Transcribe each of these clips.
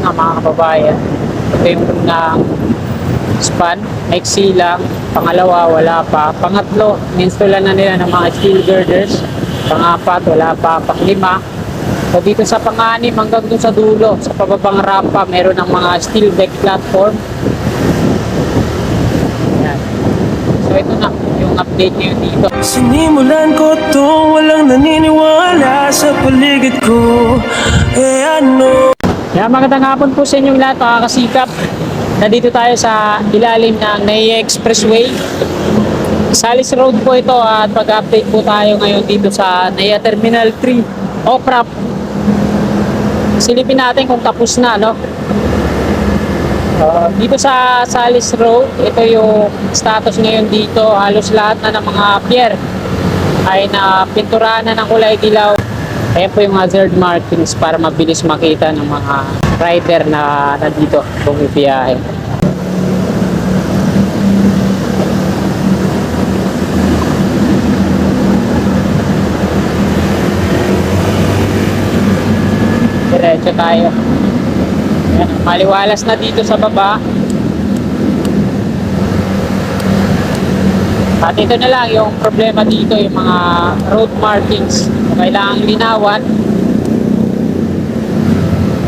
nga mga kababayan, ito yung unang span, maiksi lang. Pangalawa, wala pa. Pangatlo, ininstalan na nila ng mga steel girders. Pangapat, wala pa. Panglima, so dito sa panganim hanggang dun sa dulo, sa pababang rampa, meron ng mga steel deck platform. Ayan. So ito na yung update ngayon dito. Sinimulan ko to, walang naniniwala sa paligid ko. Ano? Kaya magandang hapon po sa inyong lahat, mga kasikap. Nandito tayo sa ilalim ng NAIA Expressway. Salis Road po ito at pag-update po tayo ngayon dito sa NAIA Terminal 3 OPRAP. Silipin natin kung tapos na, no? Dito sa Salis Road, ito yung status ngayon dito. Halos lahat na ng mga pier ay napinturahan na ng kulay dilaw. Ayan po yung hazard markings para mabilis makita ng mga rider na nandito bumibiyahe. Diretso tayo. Ayan, maliwalas na dito sa baba. At ito na lang yung problema dito, yung mga road markings. Kailangang linawan.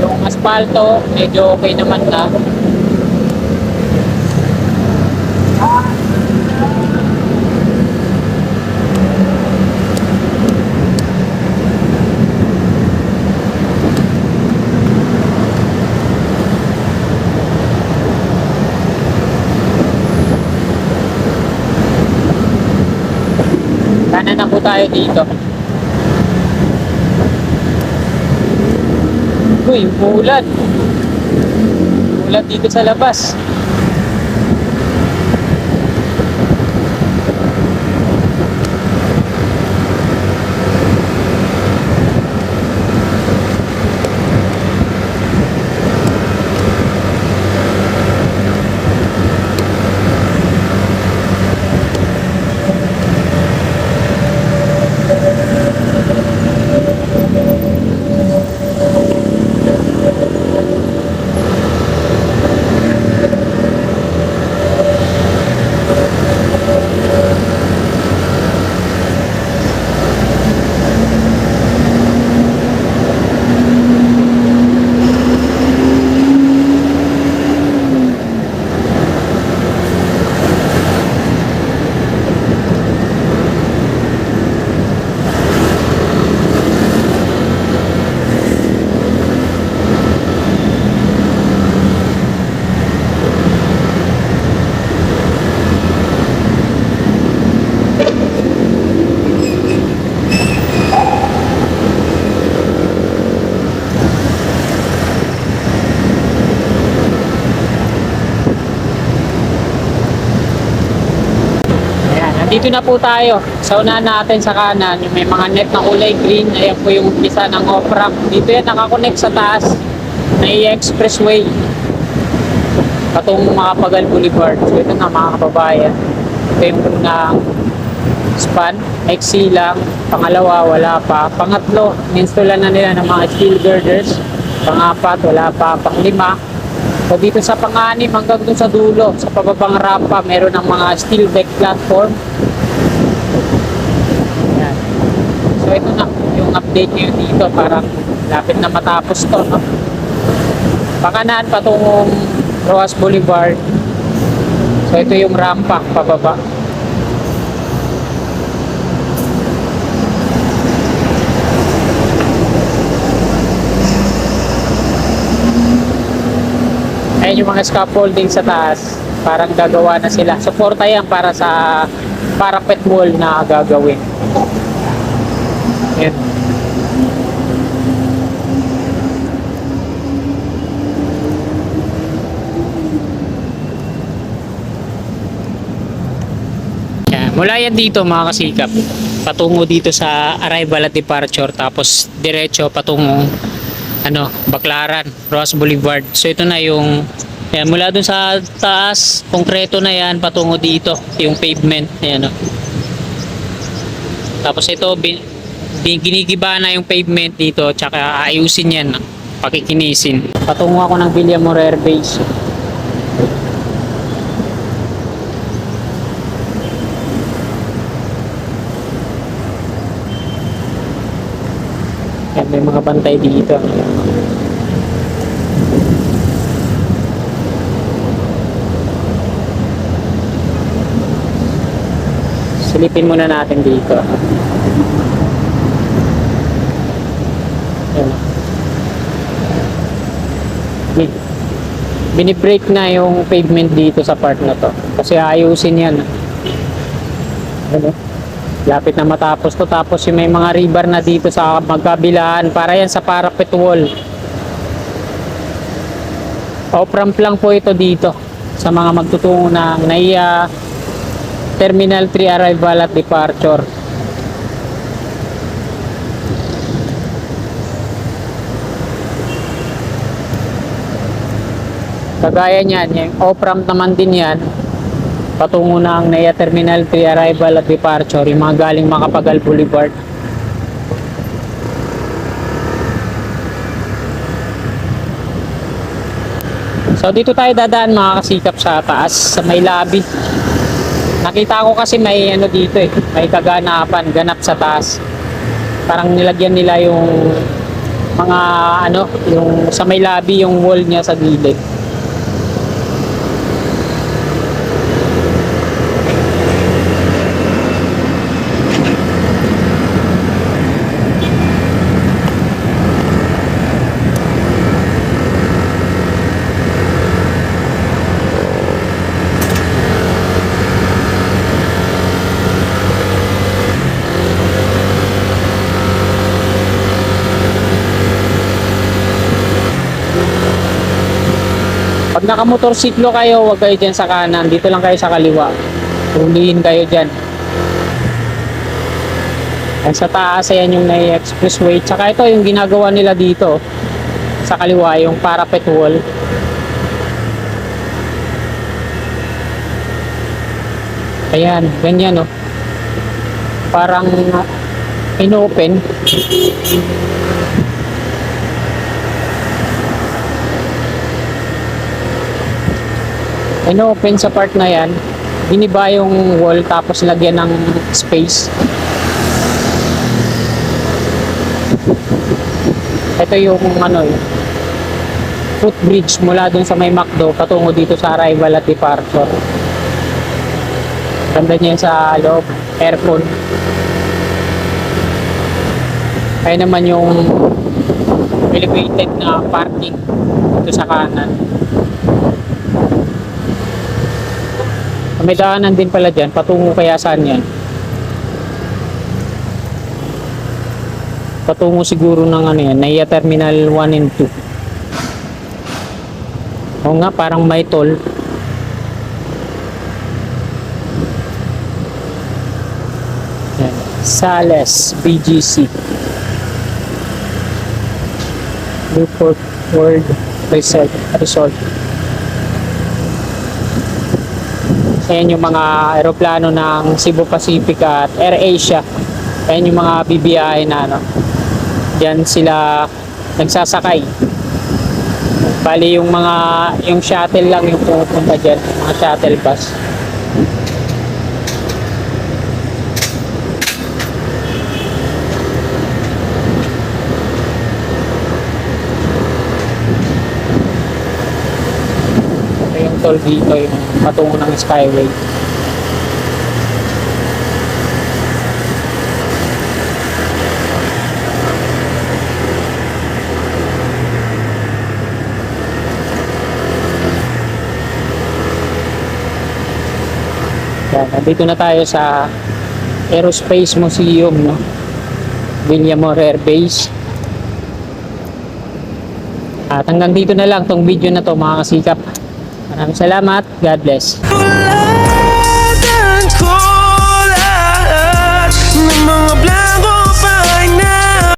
Yung asfalto, medyo okay naman na. Kanan na po tayo dito. Uy, umuulan. Umuulan dito sa labas. Dito na po tayo. Sa unahan natin sa kanan, yung may mga net na kulay green. Ayan po yung umpisa ng OPRAP. Dito yan nakakonect sa taas NAIA Expressway patungong Macapagal Boulevard. So ito na mga kababayan. Ito yung unang span, maiksi lang. Pangalawa, wala pa. Pangatlo, ininstalan na nila ng mga steel girders. Pangapat, wala pa. Panglima, so dito sa panganim hanggang dun sa dulo, sa pababang rampa, meron ng mga steel deck platform. Ayan. So ito na yung update ngayon dito, parang lapit na matapos to, no? Pakanan patungong Rojas Boulevard. So ito yung rampa pababa. Ayan yung mga scaffolding sa taas, parang gagawa na sila. Suporta yan para sa parapet wall na gagawin. Ayan. Ayan. Mula yan dito mga kasikap, patungo dito sa arrival at departure, tapos diretso patungong Baclaran, Rojas Boulevard. So ito na yung mula dun sa taas, konkreto na yan patungo dito, yung pavement. Ayan, tapos ito ginigiba na yung pavement dito, tsaka ayusin yan pakikinisin. Patungo ako ng Villamor Air Base. Yan, may mga bantay dito. Silipin muna natin dito. Yan. Binibreak na yung pavement dito sa part na to. Kasi ayusin yan. Ano? Lapit na matapos to. Tapos yung may mga rebar na dito sa magkabilaan. Para yan sa parapet wall. Off-ramp lang po ito dito. Sa mga magtutungo ng NAIA Terminal 3 arrival at departure. Kagaya niyan, yung off-ramp naman din yan. Patungo na ang NAIA Terminal 3 arrival at departure, yung mga galing Macapagal Boulevard. So dito tayo dadaan mga kasikap sa taas, sa may lobby. Nakita ko kasi may ano dito may kaganapan, ganap sa taas. Parang nilagyan nila yung mga yung sa may lobby, yung wall niya sa gilid. Pag nakamotorsiklo kayo, huwag kayo dyan sa kanan. Dito lang kayo sa kaliwa. Huliin kayo dyan. Yan sa taas, ayan yung NAIA Expressway. Tsaka ito yung ginagawa nila dito. Sa kaliwa, yung parapet wall. Ayan, ganyan oh. Parang inopen. Ino-open sa part na yan, biniba yung wall tapos lagyan ng space. Ito yung footbridge mula dun sa may McDo patungo dito sa arrival at departure. Ganda niya sa loob, aircon. Kaya naman yung elevated na parking dito sa kanan. May daanan din pala dyan, patungo kaya saan yan? Patungo siguro ng yan, NAIA Terminal 1 and 2. Oo nga, parang may toll. Yan. Sales, BGC. Newport World Resort. Ayan yung mga aeroplano ng Cebu Pacific at AirAsia. Ayan yung mga BBI na diyan sila nagsasakay. Bali yung shuttle lang yung pupunta diyan, mga shuttle bus. Toll dito yung patungo ng Skyway. Yan, nandito na tayo sa Aerospace Museum, no? Villamor Air Base. At hanggang dito na lang tong video na to mga kasikap. Maraming salamat. God bless.